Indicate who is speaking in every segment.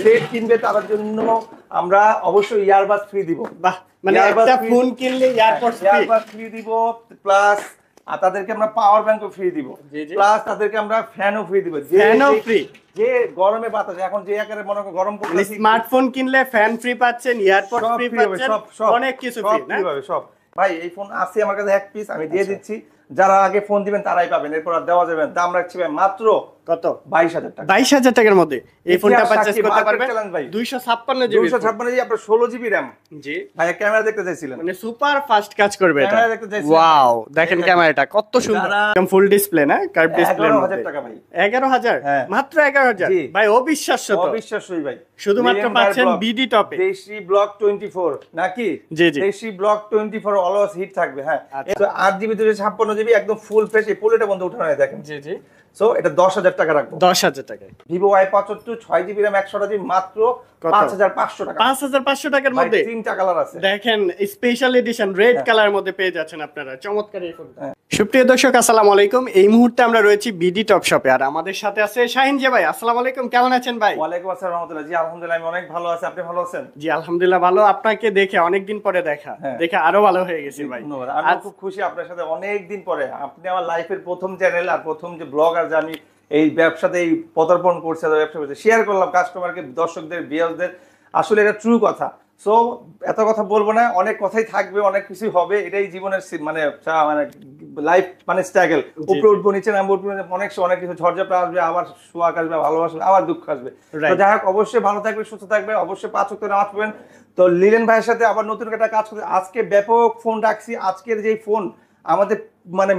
Speaker 1: Set কিনবে তাদের জন্য আমরা অবশ্যই ইয়ারবাড ফ্রি দিব।
Speaker 2: বাহ, মানে একটা ফোন কিনলে
Speaker 1: ইয়ারবাড ফ্রি দিব, প্লাস তাদেরকে আমরা পাওয়ার ব্যাংকও ফ্রি দিব, প্লাস তাদেরকে আমরা ফ্যানও ফ্রি দিব।
Speaker 2: ফ্যানও ফ্রি,
Speaker 1: যে গরমে বাতাস এখন যে আকারে মনে করেন গরম পড়ছে,
Speaker 2: স্মার্টফোন কিনলে ফ্যান ফ্রি পাচ্ছেন, ইয়ারপড ফ্রি পাচ্ছেন, অনেক কিছু ফ্রি না
Speaker 1: সব। ভাই এই ফোন আছে আমার কাছে এক পিস, আমি দিয়ে দিচ্ছি। যারা আগে ফোন দিবেন তারাই পাবেন, এরপর আর দেওয়া যাবে না। দাম রাখছি ভাই মাত্র
Speaker 2: কত?
Speaker 1: 22,000 টাকা।
Speaker 2: 22,000 টাকার মধ্যে এই ফোনটা পারচেজ করতে পারবেন। 256 জিবি,
Speaker 1: 256 জিবি, আপনার 16 জিবি র‍্যাম।
Speaker 2: জি
Speaker 1: ভাই ক্যামেরা দেখতে চাইছিলেন,
Speaker 2: মানে সুপার ফাস্ট কাজ করবে এটা।
Speaker 1: ক্যামেরা দেখতে চাইছিলেন,
Speaker 2: ওয়াও দেখেন ক্যামেরাটা কত সুন্দর, একদম ফুল ডিসপ্লে না, কার্ভ ডিসপ্লে।
Speaker 1: 11,000 টাকা ভাই।
Speaker 2: 11,000 মাত্র 11,000 ভাই, অবিশ্বাস্য তো,
Speaker 1: অবিশ্বাসই ভাই।
Speaker 2: শুধুমাত্র পাচ্ছেন বিডি টপে।
Speaker 1: দেশি ব্লক 24 নাকি?
Speaker 2: জি জি,
Speaker 1: দেশি ব্লক 24 অলওয়েজ হিট থাকবে। হ্যাঁ, তো 8 জিবি 256 জিবি একদম ফুল ফ্রেশ। এই পুরোটা বন্ধ উঠানো হয় দেখেন।
Speaker 2: জি জি,
Speaker 1: সো এটা 10,000 টাকা রাখবো।
Speaker 2: 10,000 টাকায়
Speaker 1: Vivo Y75 6 GB RAM 128 GB মাত্র 5,500 টাকা।
Speaker 2: 5,500 টাকার মধ্যে
Speaker 1: তিনটা কালার আছে
Speaker 2: দেখেন, স্পেশাল এডিশন রেড কালারের মধ্যে পেয়ে যাচ্ছেন আপনারা। চমৎকার এই ফোনটা। সুপ্রিয় দর্শক আসসালামু আলাইকুম, এই মুহূর্তে আমরা রয়েছি বিডি টপ শপে, আর আমাদের সাথে আছে শাহিন জি ভাই। আসসালামু আলাইকুম, কেমন আছেন ভাই?
Speaker 1: ওয়ালাইকুম আসসালাম রাহমাতুল্লাহ। জি আলহামদুলিল্লাহ, আমি অনেক ভালো আছি। আপনি ভালো আছেন?
Speaker 2: জি আলহামদুলিল্লাহ ভালো, আপনাকে দেখে অনেকদিন পরে দেখে আরো ভালো হয়ে গেছি ভাই।
Speaker 1: ধন্যবাদ, আমি খুব খুশি আপনার সাথে অনেক দিন পরে। আপনি আমার লাইফের প্রথম চ্যানেল আর প্রথম যে ব্লগার যে আমি এই ব্যবসাতে এই পদার্পণ করছে, ব্যবসা করছে, শেয়ার করলাম কাস্টমারকে, দর্শকদের, ভিউয়ারদের। আসলে এটা ট্রু কথা। সো এত কথা বলবো না, অনেক কথাই থাকবে, অনেক কিছু হবে। এটাই জীবনের মানে লাইফ মানে স্ট্রাগল। উপরে উঠবো, নিচে নামবো, অনেক কিছু ঝড়ঝাপটা আসবে, আবার সোহাগ আসবে, ভালোবাসবে, আবার দুঃখ আসবে। তো যাই হোক, অবশ্যই ভালো থাকবে, সুস্থ থাকবে, অবশ্যই 5 ওয়াক্ত নামাজ পড়বেন। তো লিলেন ভাইয়ের সাথে আবার নতুন একটা কাজ করতে আজকে ব্যাপক ফোন রাখছি। আজকের যে ফোন আমাদের মানে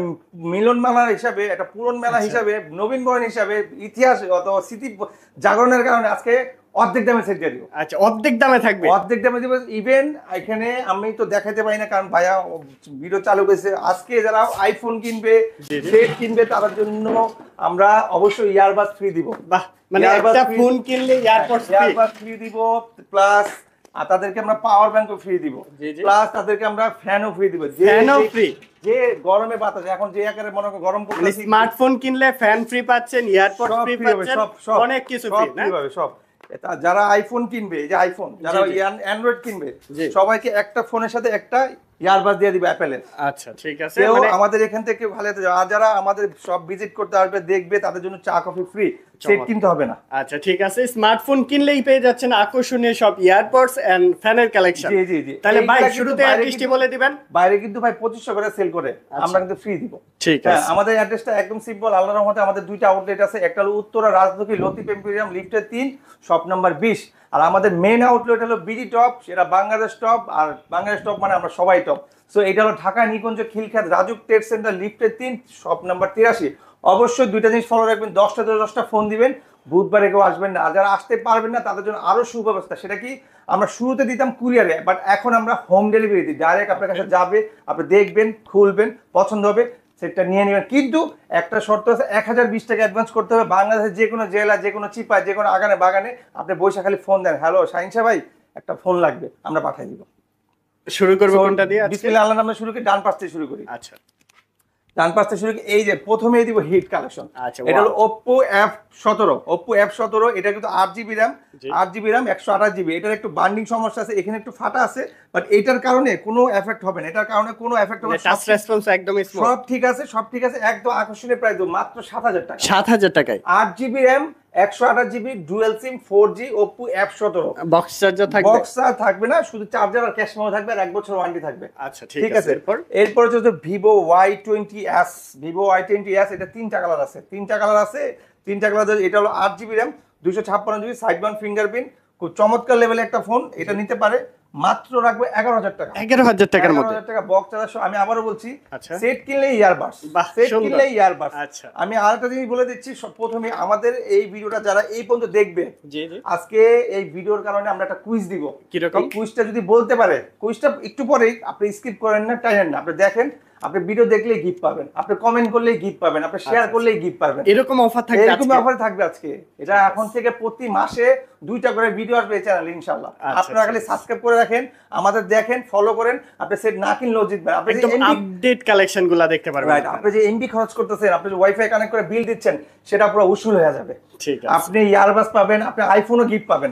Speaker 1: মিলন মেলা হিসাবে, একটা পুরন মেলা হিসাবে, নবীন বরণ হিসাবে, ইতিহাস অথবা স্মৃতি জাগরণের কারণে আজকে অর্ধেক দামে সেট দিয়ে দিব।
Speaker 2: আচ্ছা, অর্ধেক দামে থাকবে?
Speaker 1: অর্ধেক দামে দিব। ইভেন এখানে আমি তো দেখাতে পারি না, কারণ ভাইয়া ভিডিও চালু করেছে। আজকে যারা আইফোন কিনবে, সেট কিনবে, তাদের জন্য আমরা অবশ্যই ইয়ারবাড ফ্রি দিব।
Speaker 2: বাহ, মানে একটা ফোন কিনলে
Speaker 1: ইয়ারবাড ফ্রি দিব, প্লাস তাদেরকে আমরা পাওয়ার ব্যাংকও ফ্রি দিব, প্লাস তাদেরকে আমরা ফ্যানও ফ্রি দিব।
Speaker 2: ফ্যানও ফ্রি,
Speaker 1: যে গরমে বাতাস এখন যে আকারে মনে করেন গরম পড়ছে,
Speaker 2: স্মার্টফোন কিনলে ফ্যান ফ্রি পাচ্ছেন, ইয়ারপড ফ্রি পাচ্ছেন, অনেক কিছু ফ্রি না?
Speaker 1: সব। যারা আইফোন কিনবে, এই যে আইফোন, যারা অ্যান্ড্রয়েড কিনবে, সবাইকে একটা ফোনের সাথে একটা ইয়ারবাড দিয়ে দিবে অ্যাপেলের।
Speaker 2: আচ্ছা ঠিক আছে,
Speaker 1: মানে আমাদের এখান থেকে ভালো হতে যাবে। আর যারা আমাদের সব ভিজিট করতে আসবে, দেখবে, তাদের জন্য চা কফি ফ্রি, সেট কিনতে হবে না।
Speaker 2: আচ্ছা ঠিক আছে, স্মার্টফোন কিনলেই পেয়ে যাচ্ছেন আকর্ষণীয় সব ইয়ারপডস এন্ড ফ্যানের কালেকশন।
Speaker 1: জি জি জি।
Speaker 2: তাহলে ভাই শুরুতে অ্যাড্রেসটি বলে দিবেন।
Speaker 1: বাইরে কিন্তু ভাই 2500 করে সেল করে, আমরা কিন্তু ফ্রি দিব।
Speaker 2: ঠিক আছে,
Speaker 1: আমাদের অ্যাড্রেসটা একদম সিম্পল। আল্লাহর রহমতে আমাদের দুইটা আউটলেট আছে, একটা হলো উত্তরা রাজলক্ষ্মী লতিফ এম্পোরিয়াম লিফটের 3 শপ নাম্বার 20, আর আমাদের মেইন আউটলেট হলো বিডি টপ, সেটা বাংলাদেশ টপ। আর বাংলাদেশ টপ মানে আমরা সবাই টপ। সো এটা হলো ঢাকা নিকুঞ্জ খিলখ্যাত রাজুক ট্রেড সেন্টার লিফটের 3 শপ নাম্বার 83। অবশ্যই দুইটা জিনিস ফলো রাখবেন, 10টা ফোন দিবেন, বুধবারে কেউ আসবেন না। আর যারা আসতে পারবেন না তাদের জন্য আরো সুব্যবস্থা। সেটা কি, আমরা শুরুতে দিতাম কুরিয়ারে, বাট এখন আমরা হোম ডেলিভারি দিই। ডাইরেক্ট আপনার কাছে যাবে, আপনি দেখবেন, খুলবেন, পছন্দ হবে, সেটা নিয়ে নেবেন। কিন্তু একটা শর্ত আছে, 1020 টাকা অ্যাডভান্স করতে হবে। বাংলাদেশের যে কোনো জেলা, যে কোনো চিপায়, যে কোনো আগানে বাগানে আপনি বৈশা খালি ফোন দেন, হ্যালো শাহিন সাহেব ভাই একটা ফোন লাগবে, আমরা পাঠিয়ে দিব।
Speaker 2: শুরু করব কোনটা দিয়ে?
Speaker 1: বিসমিল্লাহ আল্লাহর নামে শুরু করি, ডান পাশ থেকে শুরু করি।
Speaker 2: আচ্ছা,
Speaker 1: ডান পাশ থেকে শুরু করি। এই যে প্রথমেই দিব হিট কালেকশন। এটা হলো Oppo F17। এটা কিন্তু 8GB RAM, 128GB। এটার একটু বান্ডিং সমস্যা আছে, এখানে একটু ফাটা আছে, বাট এটার কারণে কোনো এফেক্ট হবে না। এটার কারণে কোনো এফেক্ট হবে না,
Speaker 2: টাচ রেসপন্স একদম স্মুথ,
Speaker 1: সব ঠিক আছে, সব ঠিক আছে। একদম আকর্ষণীয় প্রাইস মাত্র 7000 টাকা।
Speaker 2: 7000 টাকায়
Speaker 1: 8GB RAM, 128GB, dual SIM, 4G Oppo F17।
Speaker 2: Box charger থাকবে?
Speaker 1: বক্স চার্জার থাকবে না, শুধু চার্জার আর ক্যাশ মেমো থাকবে, আর 1 বছর ওয়ারেন্টি থাকবে।
Speaker 2: আচ্ছা ঠিক আছে।
Speaker 1: এরপর হচ্ছে Vivo Y20s। এটা 3টা কালার আছে, 3টা কালার আছে। এটা হলো 8GB RAM, 256GB, side bound fingerprint, খুব চমৎকার লেভেলে একটা ফোন। এটা নিতে পারে, মাত্র রাখবে 11000 টাকা।
Speaker 2: 11000 টাকার মধ্যে
Speaker 1: 11000 টাকা বক্স চার্জার। আমি আবারও বলছি, সেট কিনলে ইয়ারবাডস,
Speaker 2: আচ্ছা,
Speaker 1: আমি আরেকটা জিনিস বলে দিচ্ছি। প্রথমে আমাদের এই ভিডিওটা যারা এই পর্যন্ত দেখবে, আজকে এই ভিডিওর কারণে আমরা একটা কুইজ দিব।
Speaker 2: কি রকম?
Speaker 1: কুইজটা যদি বলতে পারে, কুইজটা একটু পরেই আপনি স্কিপ করেন না, টাইমেন না, আপনি দেখেন। আপনি ভিডিও দেখলেই গিফট পাবেন, আপনি কমেন্ট করলেই গিফট পাবেন, আপনি শেয়ার করলেই গিফট পাবেন।
Speaker 2: এরকম অফার থাকবে,
Speaker 1: এরকম অফার থাকবে আজকে। এটা এখন থেকে প্রতি মাসে 2টা করে ভিডিও আসবে এই চ্যানেলে ইনশাআল্লাহ। আপনারা খালি সাবস্ক্রাইব করে রাখেন, আমাদের দেখেন, ফলো করেন। আপনি সেট না কিনলেও জিতবেন। আপনি
Speaker 2: একদম আপডেট কালেকশনগুলো দেখতে পারবেন।
Speaker 1: রাইট, আপনি যে এমবি খরচ করতেছেন, আপনি যে ওয়াইফাই কানেক্ট করে বিল দিচ্ছেন, সেটা পুরো উসুল হয়ে যাবে।
Speaker 2: ঠিক আছে,
Speaker 1: আপনি ইয়ারবাস পাবেন, আপনি আইফোনও গিফট পাবেন।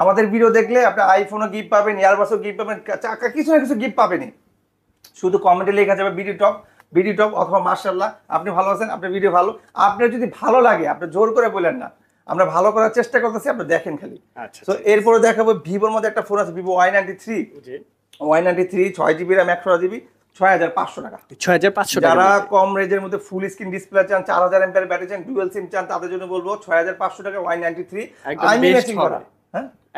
Speaker 1: আমাদের ভিডিও দেখলে আপনি আইফোনও গিফট পাবেন, ইয়ারবাসও গিফট পাবেন, কিছু না কিছু গিফট পাবেনই। শুধু কমেন্টে লেখা যাবে বিডি টপ অথবা মাশাআল্লাহ, আপনি ভালো আছেন, আপনার ভিডিও ভালো। আপনার যদি ভালো লাগে আপনি জোর করে বলেন না, আমরা ভালো করার চেষ্টা করতেছি, আপনি দেখেন খালি। তো এরপরে দেখাবো ভিভোর মধ্যে একটা ফোন আছে, Vivo Y93। Y93 6GB RAM 128GB 6500 টাকা।
Speaker 2: 6500 টাকা।
Speaker 1: যারা কম রেঞ্জের মধ্যে ফুল স্ক্রিন ডিসপ্লে চান, 4000 এমপিআর ব্যাটারি চান, ডুয়াল সিম চান, তাদের জন্য বলবো 6500 টাকা Y93।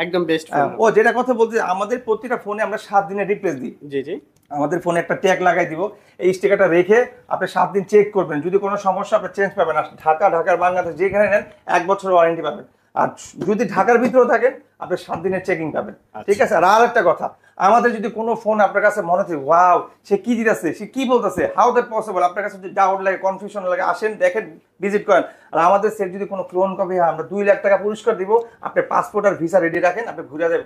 Speaker 2: একদম বেস্ট ফোন।
Speaker 1: ও যেটা কথা বলতে, আমাদের প্রতিটা ফোনে আমরা 7 দিনের রিপ্লেস দিই।
Speaker 2: জি।
Speaker 1: আমাদের ফোনে একটা ট্যাগ লাগাই দিব, এই স্টিকারটা রেখে আপনি 7 দিন চেক করবেন, যদি কোনো সমস্যা আপনি চেঞ্জ পাবেন। আর ঢাকার বাংলাদেশ যেখানে নেন 1 বছরের ওয়ারেন্টি পাবেন। আর যদি ঢাকার ভিতরেও থাকেন আপনি 7 দিনের চেকিং পাবেন। ঠিক আছে। আর একটা কথা, আমাদের যদি কোনো ফোন আপনার কাছে মনে হয় ওয়াও সে কি দিতেছে, সে কি বলতেছে, হাউ দ্যাট পসিবল, আপনার কাছে যদি ডাউট লাগে, কনফিউশন লাগে, আসেন, দেখেন, ভিজিট করেন। আর আমাদের সেট যদি কোনো ক্লোন কপি হয়, আমরা 2 লাখ টাকা পুরস্কার দিব। আপনি পাসপোর্ট আর ভিসা রেডি রাখেন, আপনি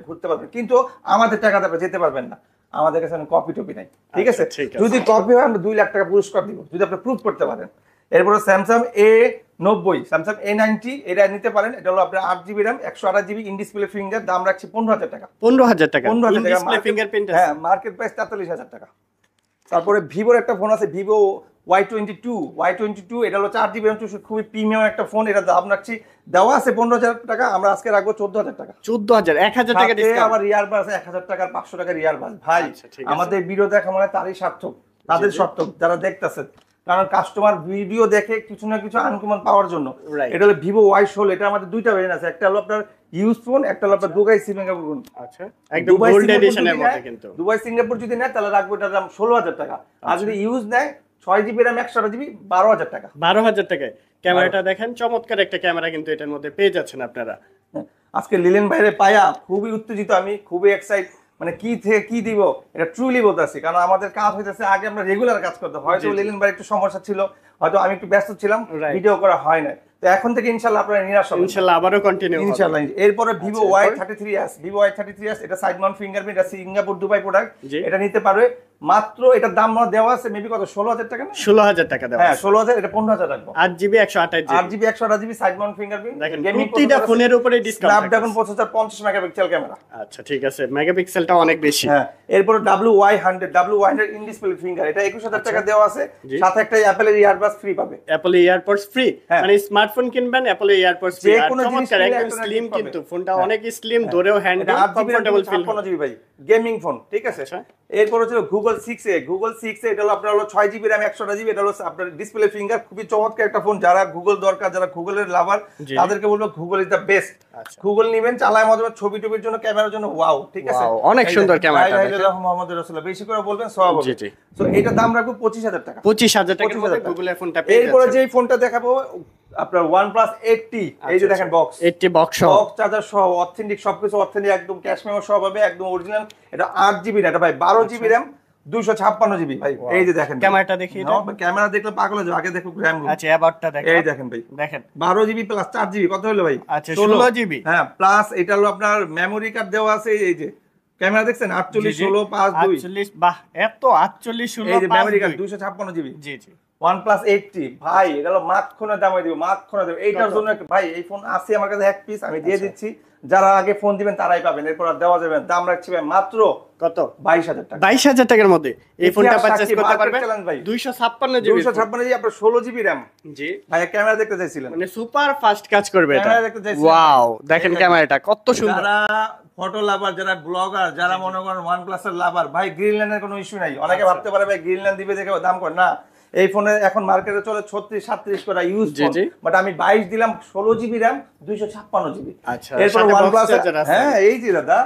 Speaker 1: ঘুরতে পারবেন, কিন্তু আমাদের টাকাতে আপনি যেতে পারবেন না। আমাদের কাছে কপি টপি নাই। ঠিক আছে। যদি কপি হয় আমরা 2 লাখ টাকা পুরস্কার দিব, যদি আপনি প্রুফ করতে পারেন। এরপরে স্যামসাং A90, স্যামসাং A90 এটা নিতে পারেন। এটা হলো আপনার 8GB RAM 128GB in display finger, দাম রাখছি 15000 টাকা।
Speaker 2: 15000 টাকা
Speaker 1: 15000 টাকা
Speaker 2: ডিসপ্লে ফিঙ্গারপ্রিন্ট।
Speaker 1: হ্যাঁ, মার্কেট প্রাইস 43000 টাকা। তারপরে ভিভোর একটা ফোন আছে, ভিভো Y22। এটা হলো 4GB RAM, খুবই প্রিমিয়াম একটা ফোন। এটা দাম রাখছি, দেওয়া আছে 15000 টাকা, আমরা আজকে রাখবো 14000 টাকা।
Speaker 2: 1000 টাকা ডিসকাউন্ট।
Speaker 1: আবার ইয়ারবাস 1000 টাকার 500 টাকার ইয়ারবাস। ভাই আমাদের ভিডিও দেখা মানে তারই সার্থক, তাদের সার্থক যারা দেখতেছেন। কারণ কাস্টমার ভিডিও দেখে কিছু না কিছু আনকমন পাওয়ার জন্য। এটা হলো ভিভো Y16। এটা আমাদের 2টা ভেরিয়েন্ট আছে, একটা হলো আপনার ইউজ ফোন, একটা হলো আপনার দুবাই সিঙ্গাপুর ফোন।
Speaker 2: আচ্ছা, একদম গোল্ড এডিশনের মধ্যে। কিন্তু
Speaker 1: দুবাই সিঙ্গাপুর যদি নেয় তাহলে রাখবো এটার দাম 16000 টাকা। আর যদি ইউজ নেয় 6GB RAM 128GB 12000 টাকা।
Speaker 2: 12000 টাকায় ক্যামেরাটা দেখেন, চমৎকার একটা ক্যামেরা কিন্তু এটার মধ্যে পেয়ে যাচ্ছেন আপনারা।
Speaker 1: আজকে লিলেন ভাইরে পায়া খুবই উত্তেজিত, আমি খুবই এক্সাইট। মানে কি থেকে কি দিব এটা ট্রুলি বলতেছি, কারণ আমাদের কাজ হইতেছে, আগে আমরা রেগুলার কাজ করতাম। হয়তো লিলেন ভাই একটু সমস্যা ছিল, হয়তো আমি একটু ব্যস্ত ছিলাম, ভিডিও করা হয় না। তো এখন থেকে ইনশাআল্লাহ আপনারা নিরাশ হবেন,
Speaker 2: ইনশাআল্লাহ আবারও কন্টিনিউ হবে
Speaker 1: ইনশাআল্লাহ। এরপরে ভিভো Y33s, এটা সাইড মাউন্ট ফিঙ্গারপ্রিন্ট, এটা সিঙ্গাপুর দুবাই প্রোডাক্ট। এটা নিতে পারবে মাত্র, এটার দাম দেওয়া আছে মেবি কত, 16000 টাকা না?
Speaker 2: 16000 টাকা দেওয়া।
Speaker 1: হ্যাঁ 16000, এটা 15000 রাখবো।
Speaker 2: 8GB 128GB
Speaker 1: 8GB 128GB side Mount fingerprint.
Speaker 2: দেখেন প্রতিটা ফোনের উপরে discount.
Speaker 1: Snapdragon processor 50 megapixel camera.
Speaker 2: আচ্ছা ঠিক আছে, মেগাপিক্সেলটা অনেক বেশি।
Speaker 1: হ্যাঁ, এরপর WY100 ইন ডিসপ্লে ফিঙ্গার, এটা 21000 টাকা দেওয়া আছে, সাথে একটা অ্যাপলের ইয়ারবাডস ফ্রি পাবে।
Speaker 2: অ্যাপল ইয়ারপডস ফ্রি, মানে স্মার্টফোন কিনবেন অ্যাপল ইয়ারপডস ফ্রি। আর চমৎকার একদম স্লিম, কিন্তু ফোনটা অনেক স্লিম, ধরেও হ্যান্ডেল কমফোর্টেবল ফিল হবে।
Speaker 1: 56GB ভাই, গেমিং ফোন। ঠিক আছে। এরপর হচ্ছে গুগল 6a, এটা হলো আপনার হলো 6GB RAM 128GB, এটা হলো আপনার ডিসপ্লে ফিঙ্গার, খুবই চমৎকার একটা ফোন। যারা গুগল দরকার, যারা গুগলের লাভার, তাদেরকে বলবো Google is the best. Google নিবেন, চালায় মজা, ছবি টবির জন্য, ক্যামেরার জন্য ওয়াও। ঠিক আছে,
Speaker 2: অনেক সুন্দর ক্যামেরাটা।
Speaker 1: মুহাম্মদ রাসূলুল্লাহ, বেশি করে বলবেন সওয়াব হবে। তো এটা দাম রাখবো 25000 টাকা।
Speaker 2: 25000 টাকার মধ্যে গুগলের ফোনটা পেয়ে যাচ্ছেন।
Speaker 1: এরপরে যেই ফোনটা দেখাবো আপনার OnePlus 80, এই যে দেখেন বক্স,
Speaker 2: 80 বক্স
Speaker 1: চার্জার সহ, অথেন্টিক, সবকিছু অথেন্টিক, একদম ক্যাশ মেমো সহ পাবে, একদম অরিজিনাল। এটা 8GB না, এটা ভাই 12GB RAM 256GB ভাই। এই যে দেখেন,
Speaker 2: ক্যামেরাটা দেখি,
Speaker 1: ক্যামেরা দেখলে পাগল হয়ে যাবে। আগে দেখো RAM রুম।
Speaker 2: আচ্ছা অ্যাবাউটটা দেখেন,
Speaker 1: এই দেখেন ভাই, দেখেন 12GB প্লাস 4GB কত হলো ভাই?
Speaker 2: আচ্ছা 16GB।
Speaker 1: হ্যাঁ, প্লাস এটা হলো আপনার মেমোরি কার্ড দেওয়া আছে। এই যে ক্যামেরা দেখছেন 48 16 5 2
Speaker 2: 48, বাহ, এত 48 16
Speaker 1: এই যে মেমোরি কার্ড 256GB।
Speaker 2: জি
Speaker 1: OnePlus 80 ভাই, এটা হলো মাখনে দামে দিব, মাখনে দেব। এইটার জন্য ভাই এই ফোন আছে আমার কাছে এক পিস, আমি দিয়ে দিচ্ছি। যারা আগে ফোন দিবেন তারাই পাবেন, এরপর আর দেওয়া যাবে। দাম রাখছি ভাই মাত্র কত, 22000 টাকা।
Speaker 2: 22000 টাকার মধ্যে এই ফোনটা পারচেজ করতে পারবেন। 256GB
Speaker 1: আপনার 16GB RAM। জি ভাই, ক্যামেরা দেখতে চাইছিলেন,
Speaker 2: মানে সুপার ফাস্ট কাজ করবে এটা।
Speaker 1: ক্যামেরা দেখতে চাইছিলেন,
Speaker 2: ওয়াও, দেখেন ক্যামেরাটা কত সুন্দর।
Speaker 1: যারা ফটো লাভার, যারা ব্লগার, যারা মনে করেন OnePlus এর লাভার, ভাই গ্রিনল্যান্ডের কোনো ইস্যু নাই। অনেকে ভাবতে পারে ভাই গ্রিনল্যান্ড দিবে দেখে দাম করে না। এই ফোনে এখন মার্কেটে চলে 36 37 করে ইউজ ফোন, বাট আমি 22 দিলাম, 16GB RAM 256GB।
Speaker 2: আচ্ছা,
Speaker 1: এরপর OnePlus, হ্যাঁ এই যে দাদা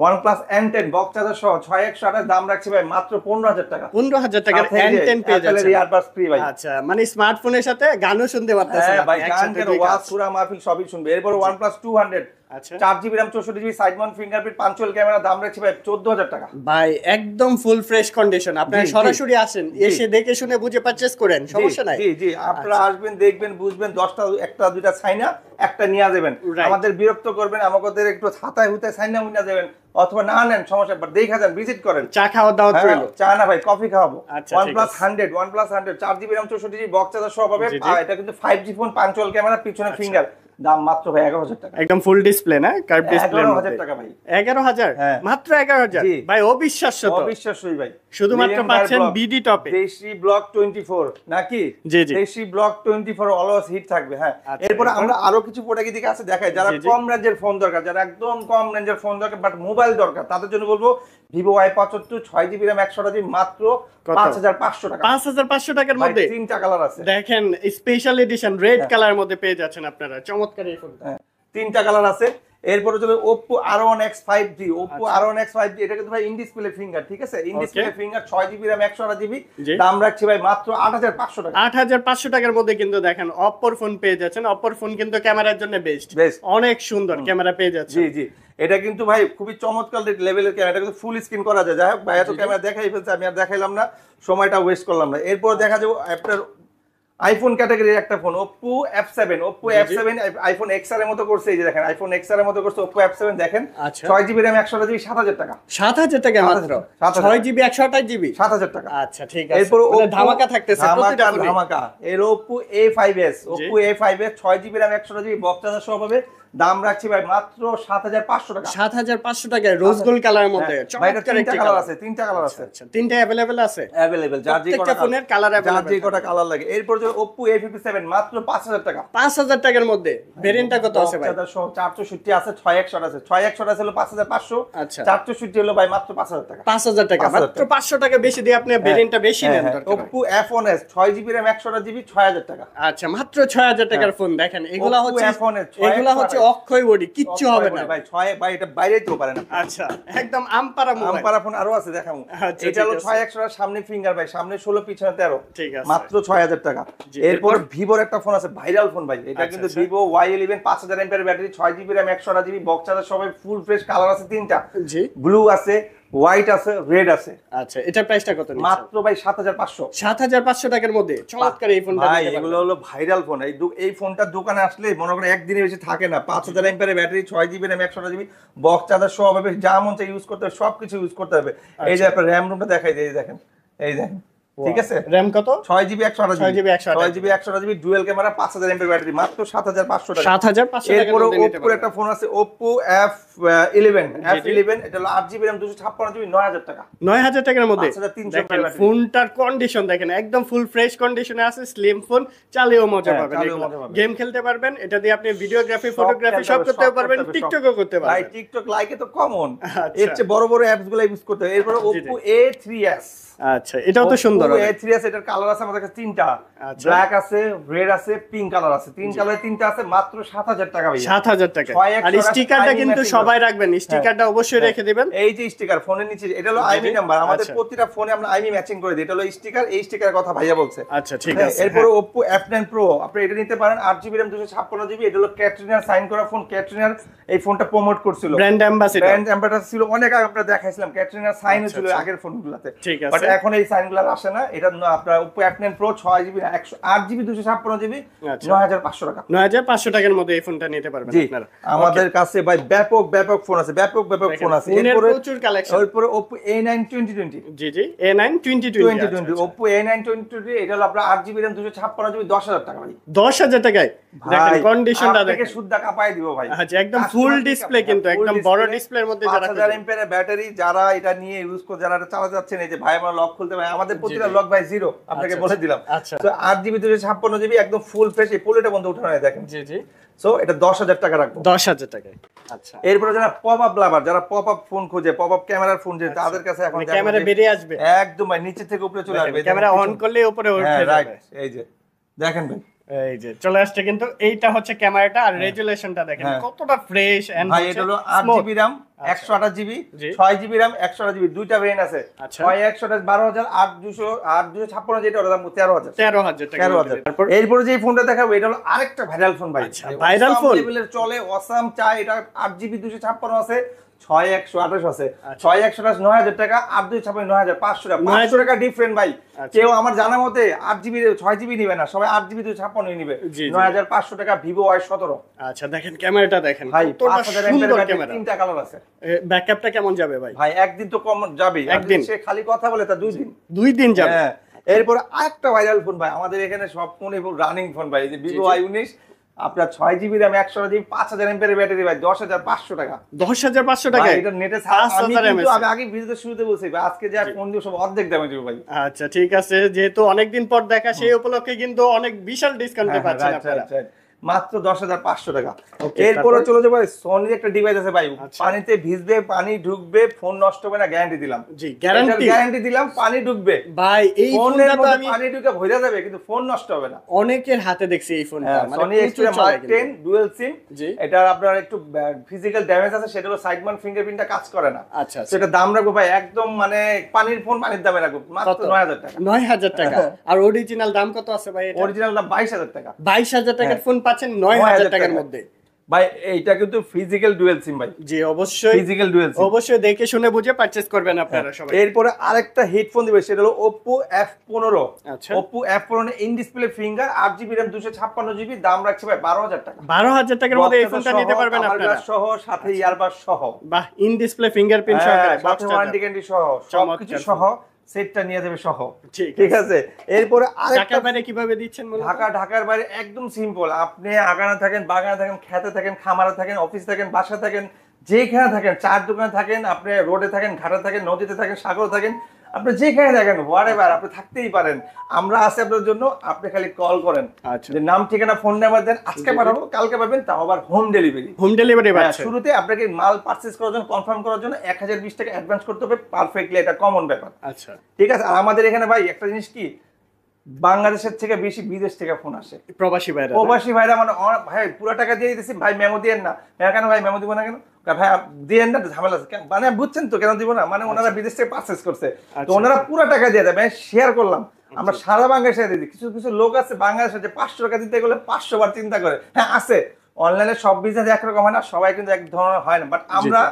Speaker 1: OnePlus N10 বক্স চার্জার সহ 6128, দাম রাখছি ভাই মাত্র 15000 টাকা।
Speaker 2: 15000 টাকার N10 পেয়ে যাচ্ছেন।
Speaker 1: ইয়ারবাডস ফ্রি ভাই।
Speaker 2: আচ্ছা, মানে স্মার্টফোনের সাথে গানও শুনতে পারতেছেন।
Speaker 1: হ্যাঁ ভাই, গান কেন, ওয়াজ, সূরা, মাহফিল সবই শুনবে। এরপর OnePlus 200
Speaker 2: আচ্ছা
Speaker 1: 4GB RAM 64GB side Mount fingerprint punctual camera, দাম রাখছি ভাই 14,000 টাকা।
Speaker 2: ভাই একদম ফুল ফ্রেশ কন্ডিশন, আপনারা
Speaker 1: জি, জি।
Speaker 2: সরাসরি আসেন, এসে দেখে শুনে বুঝে পারচেজ করেন, সমস্যা নাই।
Speaker 1: জি জি, আপনারা আসবেন, দেখবেন, বুঝবেন, 10টা একটা দুইটা ছাইনা একটা নিয়ে যাবেন,
Speaker 2: Right.
Speaker 1: আমাদের বিরক্ত করবেন, আমাদের একটু হাতায় হুতায় ছাইনা মুইনা যাবেন, অথবা না নেন সমস্যা, বাট দেখা যান, ভিজিট করেন।
Speaker 2: চা খাওয়ার দাওয়াত
Speaker 1: হ্যাঁ,
Speaker 2: রইল।
Speaker 1: চা না ভাই, কফি খাওয়াবো।
Speaker 2: আচ্ছা, ঠিক
Speaker 1: OnePlus
Speaker 2: আছে।
Speaker 1: 100 OnePlus 100 4GB RAM 64GB box charger সহ পাবে।
Speaker 2: জি, জি।
Speaker 1: আর এটা কিন্তু 5G ফোন, পাঞ্চুয়াল ক্যামেরা, পিছনে ফিঙ্গার, দাম মাত্র ভাই 11,000 টাকা।
Speaker 2: একদম ফুল ডিসপ্লে না, কার্ভ ডিসপ্লে
Speaker 1: 11,000 টাকা ভাই।
Speaker 2: 11,000
Speaker 1: হ্যাঁ।
Speaker 2: মাত্র 11,000
Speaker 1: জি।
Speaker 2: ভাই, অবিশ্বাস্য তো।
Speaker 1: অবিশ্বাস্যই ভাই।
Speaker 2: শুধুমাত্র
Speaker 1: মিলিয়ন
Speaker 2: পাচ্ছেন
Speaker 1: ব্লক,
Speaker 2: বিডি টপে।
Speaker 1: দেশি ব্লক 24 নাকি?
Speaker 2: জি, জি।
Speaker 1: দেশি ব্লক 24 অলওয়েজ হিট থাকবে। হ্যাঁ,
Speaker 2: আচ্ছা,
Speaker 1: এরপরে
Speaker 2: এরপর?
Speaker 1: আমরা আরো কিছু প্রোডাক্ট দিকে আছে দেখাই, যারা
Speaker 2: জি, জি।
Speaker 1: কম রেঞ্জের ফোন দরকার, যারা একদম কম রেঞ্জের ফোন দরকার বাট মোবাইল দরকার, তাদের জন্য বলবো Vivo Y75 6GB RAM 128GB মাত্র
Speaker 2: কত?
Speaker 1: 5,500 টাকা।
Speaker 2: 5,500 টাকার
Speaker 1: ভাই,
Speaker 2: মধ্যে
Speaker 1: 3টা কালার আছে।
Speaker 2: দেখেন, স্পেশাল এডিশন রেড কালার মধ্যে পেয়ে যাচ্ছেন আপনারা, চমৎকার এই ফোনটা।
Speaker 1: হ্যাঁ, 3টা কালার আছে। এরপরে চলে Oppo R1X 5G। Oppo R1X 5G এটা কিন্তু ভাই ইন ডিসপ্লে ফিঙ্গার, ঠিক আছে? In display finger 6GB RAM 128GB,
Speaker 2: জি।
Speaker 1: দাম রাখছি ভাই মাত্র 8,500 টাকা।
Speaker 2: 8,500 টাকার মধ্যে কিন্তু দেখেন অপ্পোর ফোন পেয়ে যাচ্ছেন। অপ্পোর ফোন কিন্তু ক্যামেরার জন্য বেস্ট,
Speaker 1: Best।
Speaker 2: অনেক সুন্দর ক্যামেরা পেয়ে যাচ্ছেন।
Speaker 1: জি জি, এটা কিন্তু ভাই খুবই চমৎকার লেভেলের ক্যামেরা, এটা কিন্তু ফুল স্ক্রিন করা যায়। যাই হোক ভাই, এত ক্যামেরা দেখাই ফেলছে, আমি আর দেখাইলাম না, সময়টা ওয়েস্ট করলাম না। এরপর দেখা যাবো আপনার আইফোন ক্যাটাগরির একটা phone, Oppo F7 iPhone XR এর মতো করছে, এই যে দেখেন আইফোন XR এর মতো করছে Oppo F7 দেখেন।
Speaker 2: আচ্ছা।
Speaker 1: 6GB RAM 128GB 7,000 টাকা।
Speaker 2: 7,000 টাকা মাত্র,
Speaker 1: 7,000
Speaker 2: 6GB 128GB।
Speaker 1: 7,000 টাকা।
Speaker 2: আচ্ছা, ঠিক আছে।
Speaker 1: এরপর
Speaker 2: মানে ধামাকা থাকতেছে প্রতিটা
Speaker 1: ধামাকা
Speaker 2: ফোনে।
Speaker 1: ধামাকা এর Oppo A5s 6GB RAM 128GB box charger সহ পাবে, দাম রাখছি ভাই মাত্র 7,500 টাকা।
Speaker 2: 7,500 টাকায় রোজ গোল্ড কালারের মধ্যে
Speaker 1: হ্যাঁ, ভাই, এটা
Speaker 2: চমৎকার
Speaker 1: 3টা
Speaker 2: একটি
Speaker 1: কালার
Speaker 2: কালার
Speaker 1: আছে, 3টা কালার আছে।
Speaker 2: আচ্ছা, তিনটা अवेलेबल আছে
Speaker 1: अवेलेबल, যার যে
Speaker 2: প্রত্যেকটা
Speaker 1: কটা
Speaker 2: ফোনের কালার
Speaker 1: যার যে
Speaker 2: अवेलेबल।
Speaker 1: কটা কালার লাগে। এরপর যে Oppo A57 মাত্র 5,000 টাকা।
Speaker 2: 5,000 টাকার মধ্যে ভেরিয়েন্টটা কত আছে ভাই?
Speaker 1: 464 আছে, 6100 আছে। 6100 আছে হলো 5,500,
Speaker 2: আচ্ছা।
Speaker 1: 464 হলো ভাই মাত্র 5,000 টাকা।
Speaker 2: 5,000 টাকা,
Speaker 1: 5,000
Speaker 2: মাত্র 500 টাকা বেশি দিয়ে আপনি ভেরিয়েন্টটা বেশি নেন দরকার হয়।
Speaker 1: Oppo F1s 6GB RAM 128GB 6,000 টাকা।
Speaker 2: আচ্ছা, মাত্র 6,000 টাকার ফোন। দেখেন এগুলা
Speaker 1: Oppo
Speaker 2: হচ্ছে
Speaker 1: F1s
Speaker 2: এগুলা হচ্ছে অক্ষয় বডি, কিচ্ছু হবে না
Speaker 1: ভাই, 6 ভাই, এটা বাইরেই তো পারে না।
Speaker 2: আচ্ছা, একদম আমপারা মোবাইল।
Speaker 1: আমপারা ফোন আরো আছে, দেখাবো।
Speaker 2: আচ্ছা,
Speaker 1: এটা হলো
Speaker 2: ঠিক আছে।
Speaker 1: 6100 এর সামনে ফিঙ্গার ভাই, সামনে 16 পিছনে 13,
Speaker 2: ঠিক আছে।
Speaker 1: মাত্র 6,000 টাকা।
Speaker 2: জি,
Speaker 1: এরপর
Speaker 2: এরপর?
Speaker 1: ভিভোর একটা ফোন আছে, ভাইরাল ফোন ভাই, এটা
Speaker 2: আচ্ছা,
Speaker 1: কিন্তু
Speaker 2: আচ্ছা।
Speaker 1: Vivo Y11 5000 mAh battery, 6GB RAM 128GB box charger, সবাই ফুল ফ্রেশ কালার আছে 3টা,
Speaker 2: জি।
Speaker 1: ব্লু আছে, হোয়াইট আছে, রেড আছে।
Speaker 2: আচ্ছা, এটার প্রাইসটা কত নিচ্ছেন?
Speaker 1: মাত্র ভাই 7,500।
Speaker 2: 7,500 টাকার মধ্যে চমৎকার এই ফোনটা
Speaker 1: ভাই,
Speaker 2: নিতে
Speaker 1: এগুলো
Speaker 2: পারবেন।
Speaker 1: হলো ভাইরাল ফোন। এই ফোনটার দোকানে আসলে মনে করেন একদিনে বেশি থাকে না। 5000 mAh battery, 6GB RAM 128GB box charger সহ হবে, যা মন চাই ইউজ করতে হবে, সবকিছু ইউজ করতে হবে। এই যে আপনার র‍্যাম রুমটা দেখাই দিই, এই দেখেন, এই দেখেন, ঠিক আছে?
Speaker 2: র‍্যাম কত?
Speaker 1: 6GB 128GB
Speaker 2: 6GB
Speaker 1: 6GB 128GB dual camera, 5000 mAh battery, মাত্র 7,500 টাকা।
Speaker 2: 7,500 টাকার
Speaker 1: এরপর
Speaker 2: মধ্যে নিতে
Speaker 1: Oppo একটা
Speaker 2: পারবেন।
Speaker 1: ফোন আছে, Oppo F11
Speaker 2: জি, জি।
Speaker 1: এটা হলো 8GB RAM 256GB 9,000 টাকা।
Speaker 2: 9,000 টাকার মধ্যে
Speaker 1: 5,300
Speaker 2: দেখেন
Speaker 1: ব্যাটারি।
Speaker 2: ফোনটার কন্ডিশন দেখেন, একদম ফুল ফ্রেশ কন্ডিশনে আছে, স্লিম ফোন, চালিয়েও মজা
Speaker 1: হ্যাঁ,
Speaker 2: পাবেন।
Speaker 1: চালিয়েও মজা পাবেন।
Speaker 2: গেম খেলতে পারবেন, এটা দিয়ে আপনি ভিডিওগ্রাফি,
Speaker 1: সব
Speaker 2: ফটোগ্রাফি
Speaker 1: খেলতে
Speaker 2: সব
Speaker 1: হবে,
Speaker 2: করতে
Speaker 1: সব
Speaker 2: পারবেন,
Speaker 1: করতে হবে, সব।
Speaker 2: টিকটকও করতে
Speaker 1: ভাই,
Speaker 2: পারবেন।
Speaker 1: টিকটক লাইকে তো কমন,
Speaker 2: আচ্ছা।
Speaker 1: এর চেয়ে বড় বড় অ্যাপস গুলো ইউজ করতে হবে। এরপর
Speaker 2: জি, জি।
Speaker 1: Oppo A3s
Speaker 2: আচ্ছা, এটাও তো সুন্দর অনেক।
Speaker 1: A3s, এটার কালার আছে আমাদের কাছে 3টা,
Speaker 2: আচ্ছা।
Speaker 1: ব্ল্যাক আছে, রেড আছে, পিঙ্ক কালার আছে, 3 কালারে 3টা আছে, মাত্র 7,000 টাকা ভাই।
Speaker 2: 7,000 টাকা।
Speaker 1: 6,100
Speaker 2: আর স্টিকারটা
Speaker 1: টাকা
Speaker 2: কিন্তু
Speaker 1: IMEI
Speaker 2: সবাই রাখবেন, স্টিকারটা অবশ্যই রেখে দিবেন।
Speaker 1: এই যে স্টিকার ফোনের নিচে, এটা হলো
Speaker 2: জি, জি।
Speaker 1: আইমি নাম্বার, আমাদের
Speaker 2: আচ্ছা।
Speaker 1: প্রতিটা ফোনে আমরা আইমি ম্যাচিং করে দিই। এটা হলো স্টিকার, এই স্টিকারের কথা ভাইয়া বলছে।
Speaker 2: আচ্ছা, ঠিক
Speaker 1: হ্যাঁ,
Speaker 2: আছে।
Speaker 1: এরপর Oppo F9 Pro, আপনি এটা নিতে পারেন, 8GB RAM 256GB, এটা হলো ক্যাটরিনার সাইন করা ফোন। ক্যাটরিনার এই ফোনটা প্রমোট করছিল,
Speaker 2: ব্র্যান্ড অ্যাম্বাসেডর।
Speaker 1: ব্র্যান্ড অ্যাম্বাসেডর ছিল, অনেক আগে আমরা দেখাইছিলাম, ক্যাটরিনার সাইন
Speaker 2: আচ্ছা,
Speaker 1: ছিল
Speaker 2: আচ্ছা।
Speaker 1: আগের ফোনগুলোতে।
Speaker 2: ঠিক আছে।
Speaker 1: বাট এখন এই সাইনগুলো আর আসে না। এটা আপনার Oppo F9 Pro 6GB 8GB 256GB
Speaker 2: আচ্ছা।
Speaker 1: 9,500 টাকা।
Speaker 2: 9,500 টাকার মধ্যে এই ফোনটা নিতে পারবেন
Speaker 1: জি,
Speaker 2: আপনারা।
Speaker 1: আমাদের কাছে ভাই ব্যাপক ফোন আছে, ব্যাপক ফোন আছে।
Speaker 2: ফোনের
Speaker 1: এরপরে
Speaker 2: প্রচুর কালেকশন।
Speaker 1: এরপরে Oppo A9 2020
Speaker 2: জি, জি, A9 2020।
Speaker 1: 2020 Oppo A9 2020, এটা হলো আপনার 8GB RAM 256GB 10,000 টাকা ভাই।
Speaker 2: 10,000 টাকায় দেখেন কন্ডিশনটা
Speaker 1: আপনাকে
Speaker 2: দেখেন।
Speaker 1: শুদ্ধা কাঁপায় দিব ভাই।
Speaker 2: আচ্ছা, একদম ফুল ডিসপ্লে, কিন্তু একদম বড় ডিসপ্লের মধ্যে যারা
Speaker 1: 5000 mAh ব্যাটারি, যারা এটা নিয়ে ইউজ করে, যারা এটা চালা যাচ্ছেন, এই যে ভাই আমার লক খুলতে ভাই, আমাদের প্রতিটা লক ভাই জিরো, আপনাকে
Speaker 2: আচ্ছা,
Speaker 1: বলে দিলাম।
Speaker 2: আচ্ছা।
Speaker 1: তো 8GB 256GB একদম ফুল ফ্রেশ, এই পোলেটা বন্ধ উঠানো হয় দেখেন।
Speaker 2: জি, জি,
Speaker 1: সো এটা 10,000 টাকা রাখবো।
Speaker 2: 10,000 টাকায়। আচ্ছা,
Speaker 1: এরপরে যারা পপ আপ লাভার, যারা পপ আপ ফোন খোঁজে, পপ আপ ক্যামেরার ফোন, যে তাদের কাছে এখন দেখেন
Speaker 2: ক্যামেরা
Speaker 1: যে
Speaker 2: বেরিয়ে আসবে,
Speaker 1: একদম ভাই নিচে থেকে উপরে চলে আসবে।
Speaker 2: ক্যামেরা অন করলে উপরে উঠে
Speaker 1: হ্যাঁ,
Speaker 2: যাবে।
Speaker 1: রাইট, এই যে দেখেন ভাই,
Speaker 2: এই যে চলে আসছে, কিন্তু এইটা হচ্ছে ক্যামেরাটা, আর রেজুলেশনটা দেখেন
Speaker 1: হ্যাঁ।
Speaker 2: কতটা ফ্রেশ এন্ড
Speaker 1: ভাই এটা হলো 8GB RAM 128 জিবি,
Speaker 2: জি।
Speaker 1: 6 জিবি র্যাম, 128 জিবি, দুইটা ভেরিয়েন্ট আছে।
Speaker 2: আচ্ছা।
Speaker 1: 6 128 12,000, 8 256 যেটা ওটার দাম 13,000।
Speaker 2: 13,000 টাকা।
Speaker 1: 13,000।
Speaker 2: তারপর
Speaker 1: এরপরে যে ফোনটা দেখাবো এটা হলো আরেকটা ভাইরাল ফোন ভাই।
Speaker 2: আচ্ছা, ভাইরাল ফোন
Speaker 1: লেভেলের চলে, অসাম চাই। এটা 8 জিবি 256 আছে, 6 128 আছে।
Speaker 2: আচ্ছা।
Speaker 1: 6 128 9,000 টাকা, 8 256 9,500 টাকা, 500 টাকা ডিফারেন্ট ভাই।
Speaker 2: আচ্ছা।
Speaker 1: কেউ আমার জানা মতে 8 জিবি 6 জিবি নিবে না, সবাই 8 জিবি 256 নিবে।
Speaker 2: জি, জি।
Speaker 1: 9,500 টাকা ভিভো Y17
Speaker 2: আচ্ছা, দেখেন ক্যামেরাটা দেখেন,
Speaker 1: ভাই।
Speaker 2: কতটা
Speaker 1: 5000
Speaker 2: সুন্দর
Speaker 1: এমএএইচ
Speaker 2: ক্যামেরা।
Speaker 1: তিনটা কালার আছে।
Speaker 2: ব্যাকআপটা কেমন যাবে ভাই?
Speaker 1: ভাই একদিন তো কম যাবেই,
Speaker 2: একদিন।
Speaker 1: সে খালি কথা বলে তা 2 দিন।
Speaker 2: 2 দিন যাবে।
Speaker 1: হ্যাঁ। এরপরে আরেকটা ভাইরাল ফোন ভাই, আমাদের এখানে সব ফোনই রানিং ফোন ভাই, এই যে ভিভো Y19, আপনার 6 GB RAM, 128 GB, 5000 mAh battery ভাই, 10,500 টাকা।
Speaker 2: 10,500 টাকা।
Speaker 1: এটা নেটে আমি কিন্তু আগে ভিডিওতে শুরুতে বলছি ভাই, আজকে যে ফোন দিয়ে সব অর্ধেক দামে দিব ভাই।
Speaker 2: আচ্ছা, ঠিক আছে, যেহেতু অনেকদিন পর দেখা, সেই উপলক্ষে কিন্তু অনেক বিশাল ডিসকাউন্টে পাচ্ছেন আপনারা।
Speaker 1: মাত্র 10,500 টাকা।
Speaker 2: Okay,
Speaker 1: এরপরে
Speaker 2: তারপর?
Speaker 1: চলে যাবো সনির একটা ডিভাইস আছে ভাই,
Speaker 2: আচ্ছা।
Speaker 1: পানিতে ভিজবে, পানি ঢুকবে, ফোন নষ্ট হবে না, গ্যারান্টি দিলাম।
Speaker 2: জি, গ্যারান্টি।
Speaker 1: গ্যারান্টি দিলাম, পানি ঢুকবে
Speaker 2: ভাই এই
Speaker 1: ফোনের
Speaker 2: ফোনটা তো
Speaker 1: মধ্যে,
Speaker 2: আমি
Speaker 1: পানি ঢুকে ভরে যাবে কিন্তু ফোন নষ্ট হবে না।
Speaker 2: অনেকের হাতে দেখছি এই ফোনটা, মানে
Speaker 1: সনি
Speaker 2: প্রচুর
Speaker 1: এক্সট্রা
Speaker 2: চলে
Speaker 1: মার্ক
Speaker 2: কিন্তু।
Speaker 1: 10 ডুয়াল সিম।
Speaker 2: জি।
Speaker 1: এটা আপনার একটু ফিজিক্যাল ড্যামেজ আছে, সেটা হলো সাইড মাউন্ট ফিঙ্গারপ্রিন্টটা কাজ করে না।
Speaker 2: আচ্ছা,
Speaker 1: তো এটা দাম রাখবো ভাই একদম, মানে পানির ফোন পানির দামে রাখবো, মাত্র
Speaker 2: কত?
Speaker 1: 9,000 টাকা।
Speaker 2: 9,000 টাকা। আর অরিজিনাল দাম কত আছে ভাই এটা?
Speaker 1: অরিজিনাল দাম 22,000 টাকা।
Speaker 2: 22,000 টাকার
Speaker 1: হ্যাঁ।
Speaker 2: ফোন পাচ্ছেন 9,000 টাকার
Speaker 1: টাকা।
Speaker 2: মধ্যে।
Speaker 1: ভাই এইটা কিন্তু ফিজিক্যাল ডুয়াল সিম ভাই,
Speaker 2: জি, অবশ্যই
Speaker 1: ফিজিক্যাল ডুয়াল সিম।
Speaker 2: অবশ্যই দেখে শুনে বুঝে পারচেজ করবেন আপনারা সবাই।
Speaker 1: এরপরে আরেকটা হেডফোন দিবে, সেটা হলো Oppo F15।
Speaker 2: আচ্ছা।
Speaker 1: Oppo F15 in display finger, 8 GB RAM, 256 GB, দাম রাখছে ভাই 12,000 টাকা।
Speaker 2: 12,000 টাকার মধ্যে এই ফোনটা নিতে পারবেন আপনারা,
Speaker 1: সহ, সাথে ইয়ারবাড সহ।
Speaker 2: বাহ, ইন ডিসপ্লে ফিঙ্গারপ্রিন্ট সহকারে,
Speaker 1: সাথে
Speaker 2: বক্স
Speaker 1: ওয়ারেন্টি গ্যারান্টি সহ, সবকিছু
Speaker 2: চমৎকার
Speaker 1: সহ, সেটটা নিয়ে যাবে সহ।
Speaker 2: ঠিক
Speaker 1: ঠিক আছে। এরপরে আরেকটা
Speaker 2: ঢাকার বাইরে কিভাবে দিচ্ছেন মূলত?
Speaker 1: ঢাকার বাইরে একদম সিম্পল। আপনি আগানা থাকেন, বাগানে থাকেন, খেতে থাকেন, খামারে থাকেন, অফিস থাকেন, বাসা থাকেন, যেখানে থাকেন, চার দোকানে থাকেন, আপনি রোডে থাকেন, ঘাটে থাকেন, নদীতে থাকেন, সাগরে থাকেন, আপনি যেখানে থাকেন, হোয়াটএভার আপনি থাকতেই পারেন, আমরা আছি আপনার জন্য। আপনি খালি কল করেন,
Speaker 2: আচ্ছা।
Speaker 1: যে নাম, ঠিকানা, ফোন নাম্বার দেন, আজকে পাঠাবো, কালকে পাবেন, তাও আবার হোম ডেলিভারি।
Speaker 2: হোম ডেলিভারি পাচ্ছেন।
Speaker 1: শুরুতে আপনাকে মাল পারচেজ করার জন্য, কনফার্ম করার জন্য 1020 টাকা অ্যাডভান্স করতে হবে, পারফেক্টলি, এটা কমন ব্যাপার।
Speaker 2: আচ্ছা,
Speaker 1: ঠিক আছে। আর আমাদের এখানে ভাই একটা জিনিস কি, বাংলাদেশের থেকে বেশি বিদেশ থেকে ফোন আসে।
Speaker 2: প্রবাসী ভাইরা,
Speaker 1: প্রবাসী ভাইরা মানে ভাই পুরো টাকা দিয়ে দিতেছি, ভাই মেমো দিয়েন না। কেন ভাই মেমো দিব না কেন? ভাই দিয়েন না, ঝামেলা আছে। মানে বুঝছেন তো কেন দিব না, মানে ওনারা বিদেশ থেকে পারচেজ করছে, তো ওনারা পুরো টাকা দিয়ে দেয়। আমি শেয়ার করলাম, আমরা সারা বাংলাদেশে দিয়ে দিই। কিছু কিছু লোক আছে বাংলাদেশে যে 500 টাকা দিতে গেলে 500 বার চিন্তা করে। হ্যাঁ আছে, অনলাইনে সব বিজনেস একরকম হয় না, সবাই কিন্তু এক ধরনের হয় না। বাট আমরা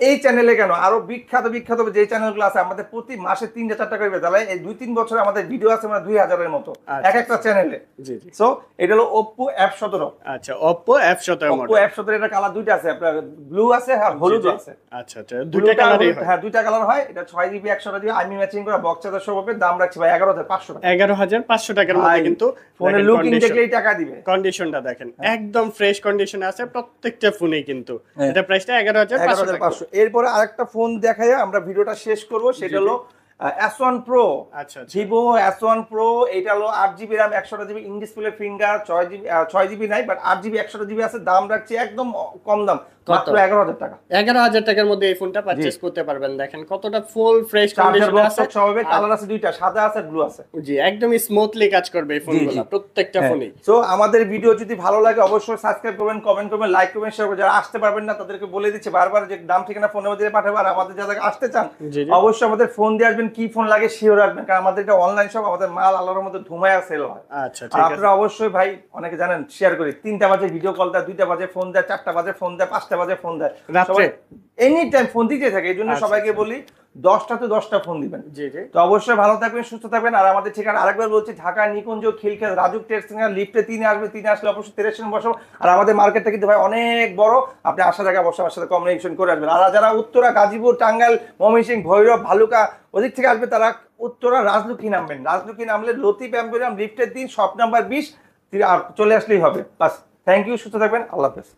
Speaker 1: এই চ্যানেলে কেন, আরো বিখ্যাত বিখ্যাত যে চ্যানেলগুলো আছে, আমাদের প্রতি মাসে 3-4 করে বেতন। এই 2-3 বছরে আমাদের ভিডিও আছে মানে 2000-এর মতো এক একটা চ্যানেলে।
Speaker 2: জি জি।
Speaker 1: সো এটা হলো Oppo F17।
Speaker 2: আচ্ছা, Oppo F17
Speaker 1: Oppo
Speaker 2: model.
Speaker 1: F17 এর কালার দুইটা আছে, আপনার ব্লু আছে আর হলুদ আছে।
Speaker 2: আচ্ছা আচ্ছা, দুইটা কালারই হয়।
Speaker 1: হ্যাঁ, দুইটা কালার হয়। এটা 6 জিবি 128 জিবি, আমি ম্যাচিং করা বক্স চার্জার সহ পাবে। দাম রাখছি ভাই 11,500 টাকা।
Speaker 2: 11,500 টাকার মধ্যে কিন্তু
Speaker 1: ফোনের লুকিং দেখলেই টাকা দিবে।
Speaker 2: কন্ডিশনটা দেখেন, একদম ফ্রেশ কন্ডিশনে আছে প্রত্যেকটা ফোনেই কিন্তু। এটা প্রাইসটা 11,500 টাকা।
Speaker 1: এরপরে আরেকটা ফোন দেখাই আমরা ভিডিওটা শেষ করব, সেটা হলো S1 Pro।
Speaker 2: আচ্ছা আচ্ছা,
Speaker 1: Vivo S1 Pro। এটা হলো 8 GB RAM, 128 GB in display finger, 6 GB নাই, বাট 8 জিবি 128 জিবি আছে। দাম রাখছি একদম কম দাম, মাত্র 11,000 টাকা।
Speaker 2: 11,000 টাকার মধ্যে এই ফোনটা পারচেজ করতে পারবেন। দেখেন কতটা ফুল ফ্রেশ কন্ডিশনে আছে।
Speaker 1: সবে কালার আছে দুইটা, সাদা আছে, ব্লু আছে।
Speaker 2: জি, একদম স্মুথলি কাজ করবে এই ফোনগুলো, প্রত্যেকটা ফোনই।
Speaker 1: সো আমাদের ভিডিও যদি ভালো লাগে অবশ্যই সাবস্ক্রাইব করবেন, কমেন্ট করবেন, লাইক করবেন, শেয়ার করবেন। যারা আসতে পারবেন না তাদেরকে বলে দিচ্ছি বারবার যে নাম, ঠিকানা, ফোন নাম্বার দিয়ে পাঠাবো। আর আমাদের যারা আসতে চান অবশ্যই আমাদের ফোন দিয়ে আসবেন, কি ফোন লাগে শিওর রাখবেন, কারণ আমাদের এটা অনলাইন শপ, আমাদের মাল আল্লাহর মধ্যে ধুমায়া সেল হয়।
Speaker 2: আচ্ছা, ঠিক আছে।
Speaker 1: আপনারা অবশ্যই ভাই, অনেকে জানেন শেয়ার করি, 3টা বাজে ভিডিও কল দেয়, 2টা বাজে ফোন দেয়, 4টা বাজে ফোন দেয়, 5টা বাজে ফোন দেয়,
Speaker 2: রাত্রে
Speaker 1: এনি টাইম ফোন দিতে থাকে। এই জন্য সবাইকে বলি 10টা ফোন দিবেন।
Speaker 2: জি জি।
Speaker 1: তো অবশ্যই ভালো থাকবেন, সুস্থ থাকবেন। আর আমাদের ঠিকানা আরেকবার বলছি, ঢাকা নিকুঞ্জ, খিলক্ষেত, রাজুক টেক্সটাইল, লিফটে 3 আসবে। 3 আসলে অবশ্যই 13 বসো। আর আমাদের মার্কেটটা কিন্তু ভাই অনেক বড়, আপনি আসার আগে অবশ্যই আমার সাথে কমিউনিকেশন করে আসবেন। আর যারা উত্তরা, গাজীপুর, টাঙ্গাইল, ময়মনসিংহ, ভৈরব, ভালুকা ওদিক থেকে আসবে, তারা উত্তরা রাজলক্ষ্মী নামবেন। রাজলক্ষ্মী নামলে লতিফ এম্পোরিয়াম লিফটের 3 শপ নাম্বার 20 চলে আসলেই হবে। বাস, থ্যাংক ইউ, সুস্থ থাকবেন, আল্লাহ হাফেজ।